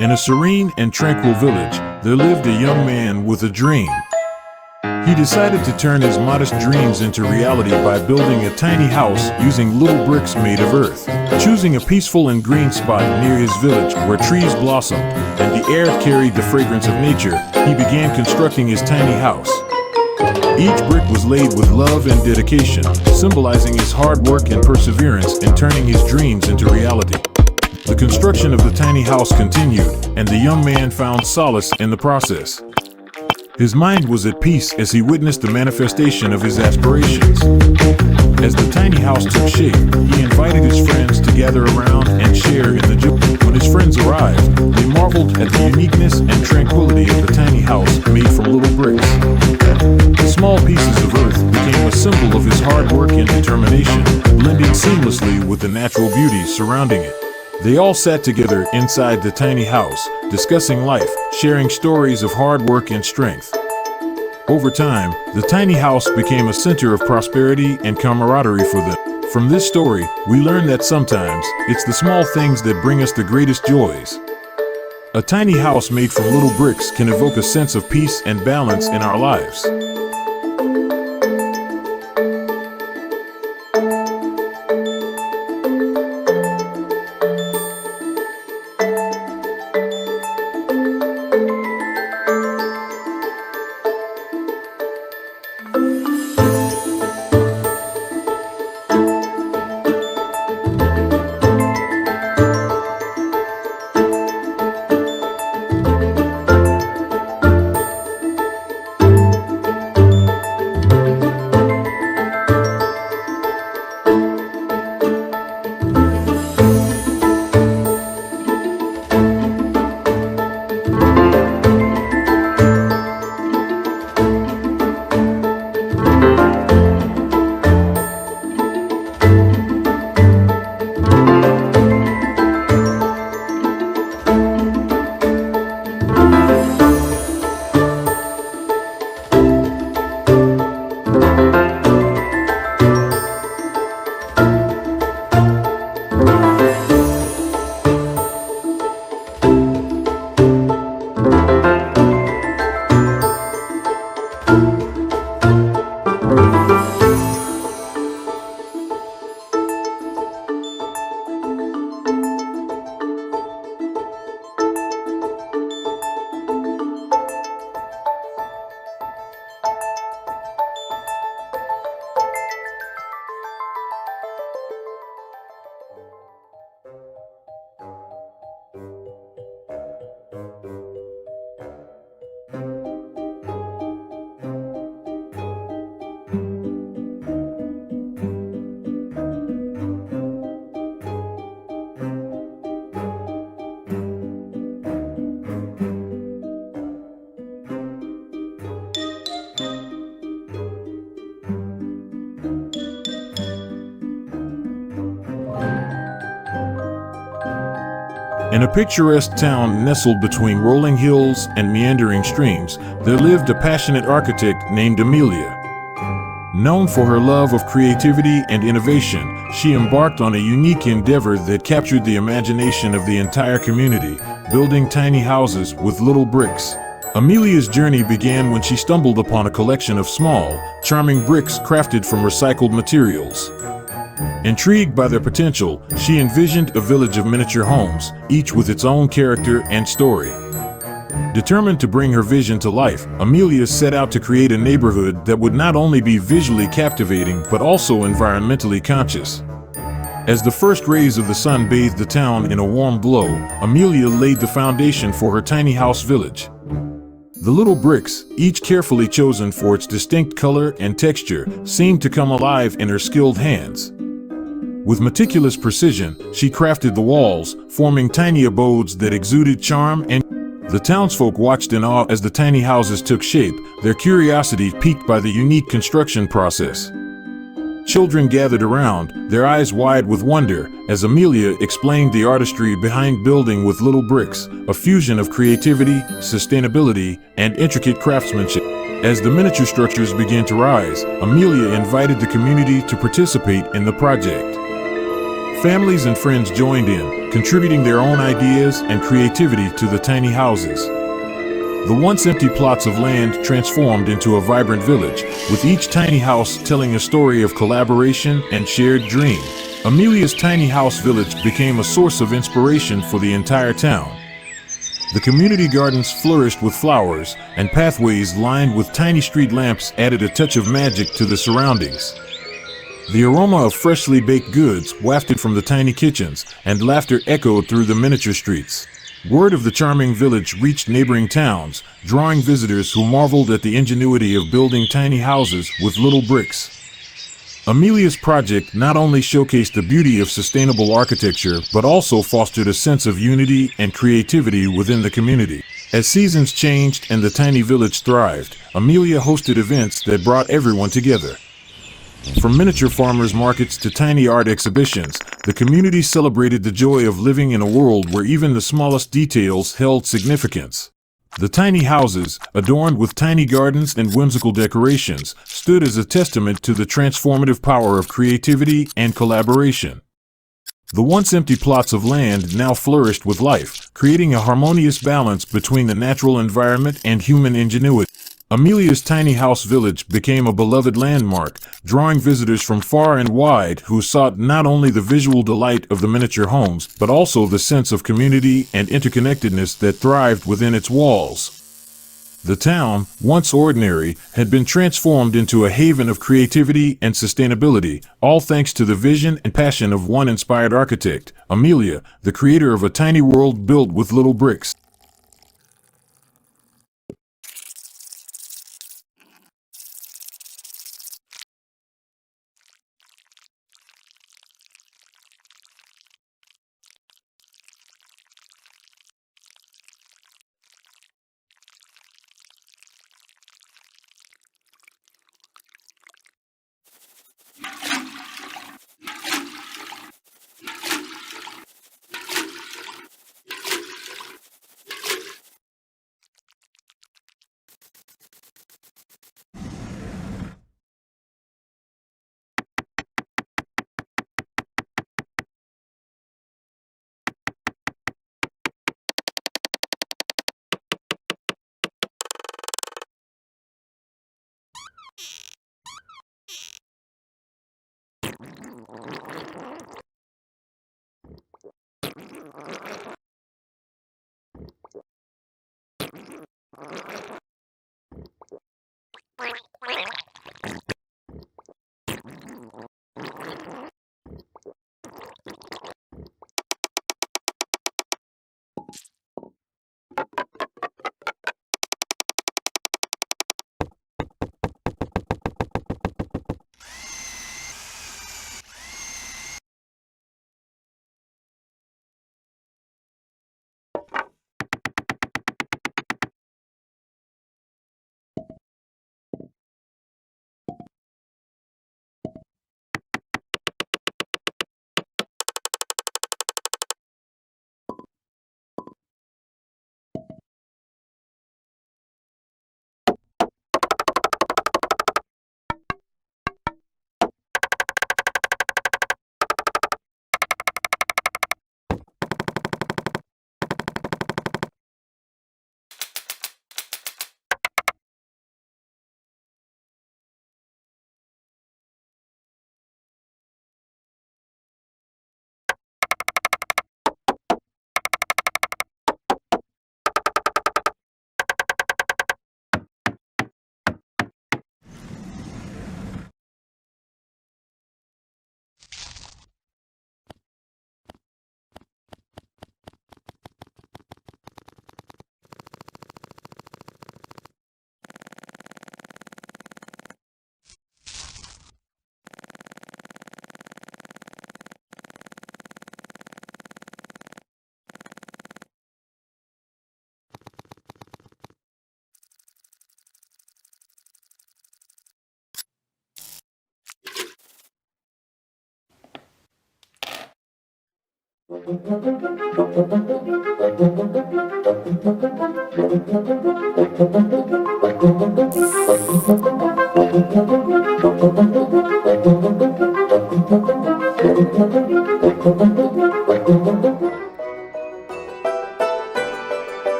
In a serene and tranquil village, there lived a young man with a dream. He decided to turn his modest dreams into reality by building a tiny house using little bricks made of earth. Choosing a peaceful and green spot near his village where trees blossomed and the air carried the fragrance of nature, he began constructing his tiny house. Each brick was laid with love and dedication, symbolizing his hard work and perseverance in turning his dreams into reality. The construction of the tiny house continued, and the young man found solace in the process. His mind was at peace as he witnessed the manifestation of his aspirations. As the tiny house took shape, he invited his friends to gather around and share in the joy. When his friends arrived, they marveled at the uniqueness and tranquility of the tiny house made from little bricks. The small pieces of earth became a symbol of his hard work and determination, blending seamlessly with the natural beauty surrounding it. They all sat together inside the tiny house, discussing life, sharing stories of hard work and strength. Over time, the tiny house became a center of prosperity and camaraderie for them. From this story, we learn that sometimes it's the small things that bring us the greatest joys. A tiny house made from little bricks can evoke a sense of peace and balance in our lives. In a picturesque town nestled between rolling hills and meandering streams, there lived a passionate architect named Amelia. Known for her love of creativity and innovation, she embarked on a unique endeavor that captured the imagination of the entire community, building tiny houses with little bricks. Amelia's journey began when she stumbled upon a collection of small, charming bricks crafted from recycled materials. Intrigued by their potential, she envisioned a village of miniature homes, each with its own character and story. Determined to bring her vision to life, Amelia set out to create a neighborhood that would not only be visually captivating but also environmentally conscious. As the first rays of the sun bathed the town in a warm glow, Amelia laid the foundation for her tiny house village. The little bricks, each carefully chosen for its distinct color and texture, seemed to come alive in her skilled hands. With meticulous precision, she crafted the walls, forming tiny abodes that exuded charm and the townsfolk watched in awe as the tiny houses took shape, their curiosity piqued by the unique construction process. Children gathered around, their eyes wide with wonder, as Amelia explained the artistry behind building with little bricks, a fusion of creativity, sustainability, and intricate craftsmanship. As the miniature structures began to rise, Amelia invited the community to participate in the project. Families and friends joined in, contributing their own ideas and creativity to the tiny houses. The once empty plots of land transformed into a vibrant village, with each tiny house telling a story of collaboration and shared dream. Amelia's tiny house village became a source of inspiration for the entire town. The community gardens flourished with flowers, and pathways lined with tiny street lamps added a touch of magic to the surroundings. The aroma of freshly baked goods wafted from the tiny kitchens, and laughter echoed through the miniature streets. Word of the charming village reached neighboring towns, drawing visitors who marveled at the ingenuity of building tiny houses with little bricks. Amelia's project not only showcased the beauty of sustainable architecture, but also fostered a sense of unity and creativity within the community. As seasons changed and the tiny village thrived, Amelia hosted events that brought everyone together. From miniature farmers markets to tiny art exhibitions, the community celebrated the joy of living in a world where even the smallest details held significance. The tiny houses, adorned with tiny gardens and whimsical decorations, stood as a testament to the transformative power of creativity and collaboration. The once empty plots of land now flourished with life, creating a harmonious balance between the natural environment and human ingenuity. Amelia's tiny house village became a beloved landmark, drawing visitors from far and wide who sought not only the visual delight of the miniature homes, but also the sense of community and interconnectedness that thrived within its walls. The town, once ordinary, had been transformed into a haven of creativity and sustainability, all thanks to the vision and passion of one inspired architect, Amelia, the creator of a tiny world built with little bricks.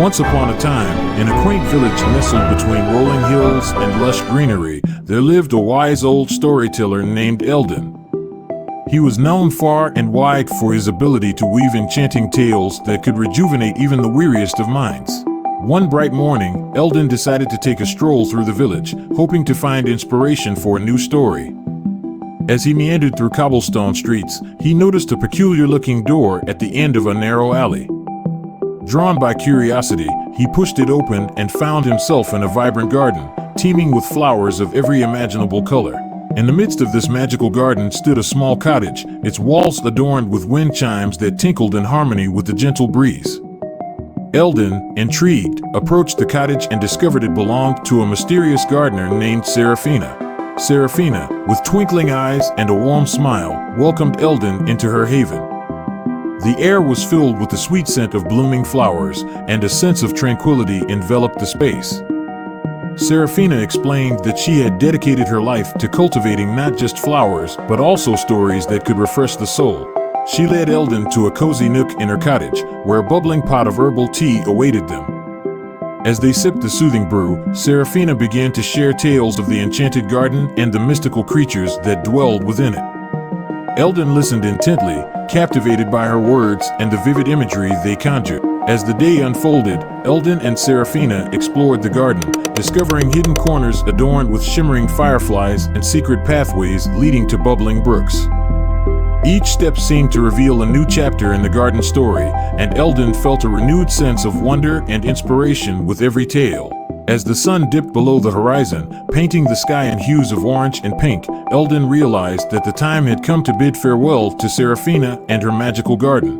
Once upon a time, in a quaint village nestled between rolling hills and lush greenery, there lived a wise old storyteller named Eldon. He was known far and wide for his ability to weave enchanting tales that could rejuvenate even the weariest of minds. One bright morning, Eldon decided to take a stroll through the village, hoping to find inspiration for a new story. As he meandered through cobblestone streets, he noticed a peculiar-looking door at the end of a narrow alley. Drawn by curiosity, he pushed it open and found himself in a vibrant garden, teeming with flowers of every imaginable color. In the midst of this magical garden stood a small cottage, its walls adorned with wind chimes that tinkled in harmony with the gentle breeze. Eldon, intrigued, approached the cottage and discovered it belonged to a mysterious gardener named Seraphina. Seraphina, with twinkling eyes and a warm smile, welcomed Eldon into her haven. The air was filled with the sweet scent of blooming flowers, and a sense of tranquility enveloped the space. Seraphina explained that she had dedicated her life to cultivating not just flowers, but also stories that could refresh the soul. She led Eldon to a cozy nook in her cottage, where a bubbling pot of herbal tea awaited them. As they sipped the soothing brew, Seraphina began to share tales of the enchanted garden and the mystical creatures that dwelled within it. Eldon listened intently, captivated by her words and the vivid imagery they conjured. As the day unfolded, Eldon and Seraphina explored the garden, discovering hidden corners adorned with shimmering fireflies and secret pathways leading to bubbling brooks. Each step seemed to reveal a new chapter in the garden story, and Eldon felt a renewed sense of wonder and inspiration with every tale. As the sun dipped below the horizon, painting the sky in hues of orange and pink, Eldon realized that the time had come to bid farewell to Seraphina and her magical garden.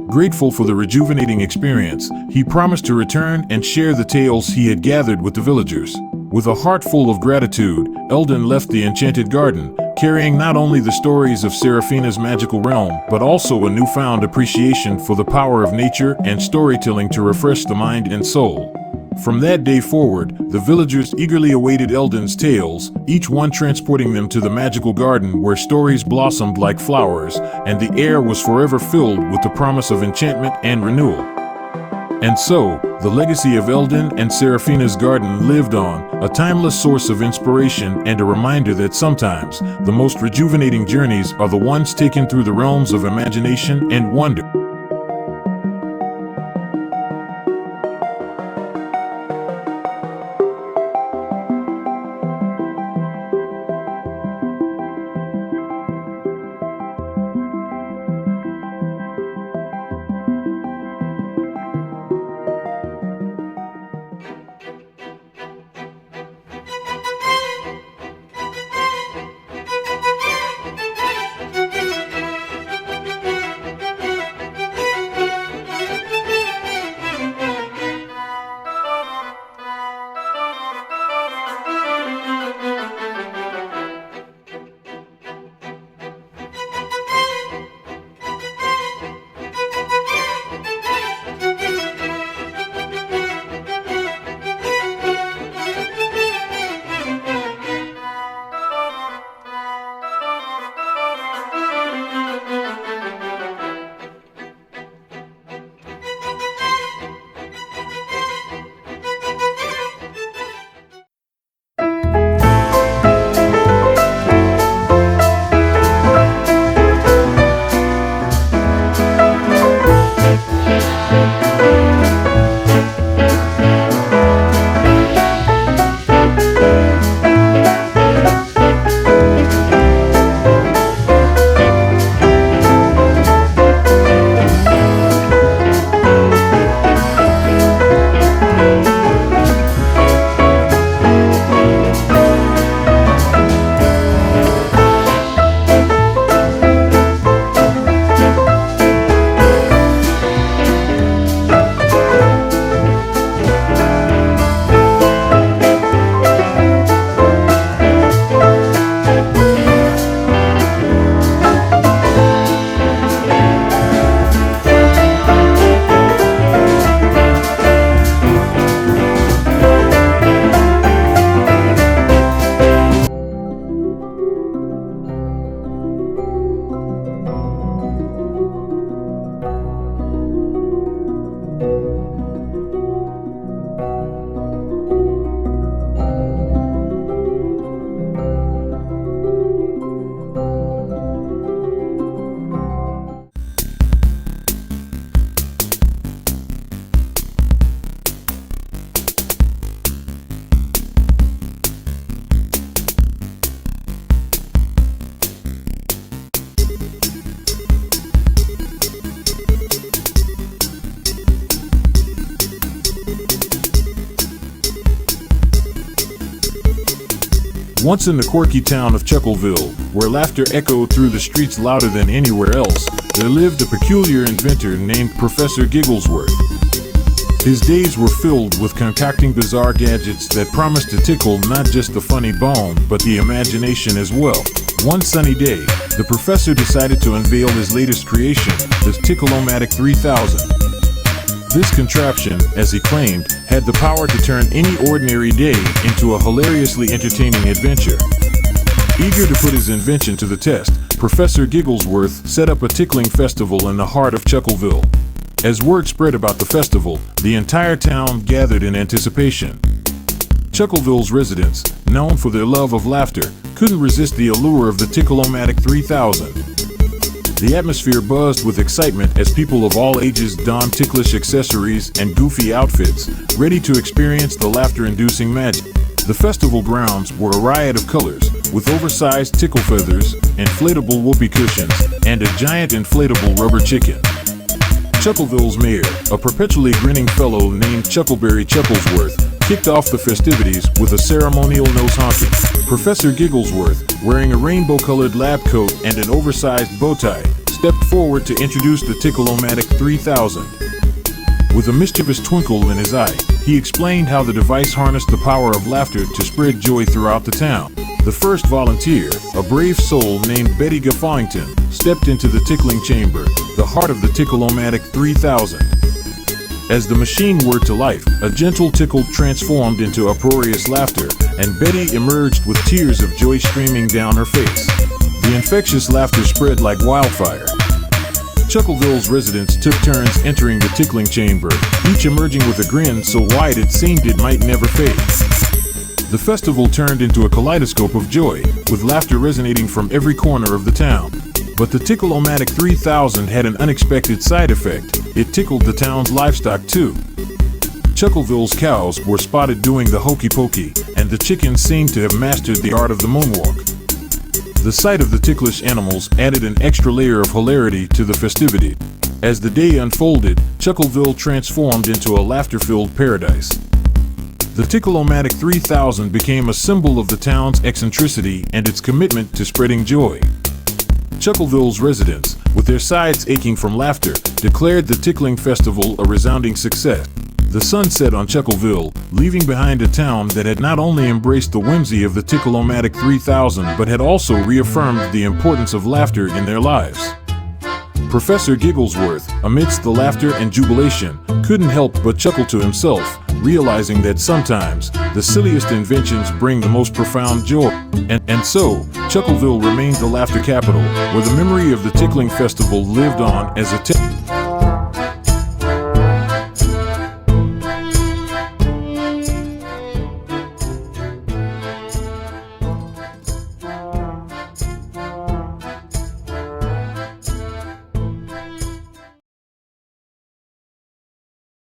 Grateful for the rejuvenating experience, he promised to return and share the tales he had gathered with the villagers. With a heart full of gratitude, Eldon left the enchanted garden, carrying not only the stories of Seraphina's magical realm, but also a newfound appreciation for the power of nature and storytelling to refresh the mind and soul. From that day forward, the villagers eagerly awaited Eldon's tales, each one transporting them to the magical garden where stories blossomed like flowers, and the air was forever filled with the promise of enchantment and renewal. And so, the legacy of Eldon and Seraphina's garden lived on, a timeless source of inspiration and a reminder that sometimes, the most rejuvenating journeys are the ones taken through the realms of imagination and wonder. Once in the quirky town of Chuckleville, where laughter echoed through the streets louder than anywhere else, there lived a peculiar inventor named Professor Gigglesworth. His days were filled with concocting bizarre gadgets that promised to tickle not just the funny bone, but the imagination as well. One sunny day, the professor decided to unveil his latest creation, the Tickle-O-Matic 3000. This contraption, as he claimed, had the power to turn any ordinary day into a hilariously entertaining adventure. Eager to put his invention to the test, Professor Gigglesworth set up a tickling festival in the heart of Chuckleville. As word spread about the festival, the entire town gathered in anticipation. Chuckleville's residents, known for their love of laughter, couldn't resist the allure of the Tickle-O-Matic 3000. The atmosphere buzzed with excitement as people of all ages donned ticklish accessories and goofy outfits, ready to experience the laughter-inducing magic. The festival grounds were a riot of colors, with oversized tickle feathers, inflatable whoopee cushions, and a giant inflatable rubber chicken. Chuckleville's mayor, a perpetually grinning fellow named Chuckleberry Chucklesworth, kicked off the festivities with a ceremonial nose honking. Professor Gigglesworth, wearing a rainbow-colored lab coat and an oversized bow tie, stepped forward to introduce the Tickle-O-Matic 3000. With a mischievous twinkle in his eye, he explained how the device harnessed the power of laughter to spread joy throughout the town. The first volunteer, a brave soul named Betty Gaffawington, stepped into the tickling chamber, the heart of the Tickle-O-Matic 3000. As the machine whirred to life, a gentle tickle transformed into uproarious laughter, and Betty emerged with tears of joy streaming down her face. The infectious laughter spread like wildfire. Chuckleville's residents took turns entering the tickling chamber, each emerging with a grin so wide it seemed it might never fade. The festival turned into a kaleidoscope of joy, with laughter resonating from every corner of the town. But the Tickle-O-Matic 3000 had an unexpected side effect. It tickled the town's livestock too. Chuckleville's cows were spotted doing the hokey pokey, and the chickens seemed to have mastered the art of the moonwalk. The sight of the ticklish animals added an extra layer of hilarity to the festivity. As the day unfolded, Chuckleville transformed into a laughter-filled paradise. The Tickle-O-Matic 3000 became a symbol of the town's eccentricity and its commitment to spreading joy. Chuckleville's residents, with their sides aching from laughter, declared the tickling festival a resounding success. The sun set on Chuckleville, leaving behind a town that had not only embraced the whimsy of the Tickle-O-Matic 3000 but had also reaffirmed the importance of laughter in their lives. Professor Gigglesworth, amidst the laughter and jubilation, couldn't help but chuckle to himself, realizing that sometimes the silliest inventions bring the most profound joy. And so, Chuckleville remained the laughter capital, where the memory of the tickling festival lived on as a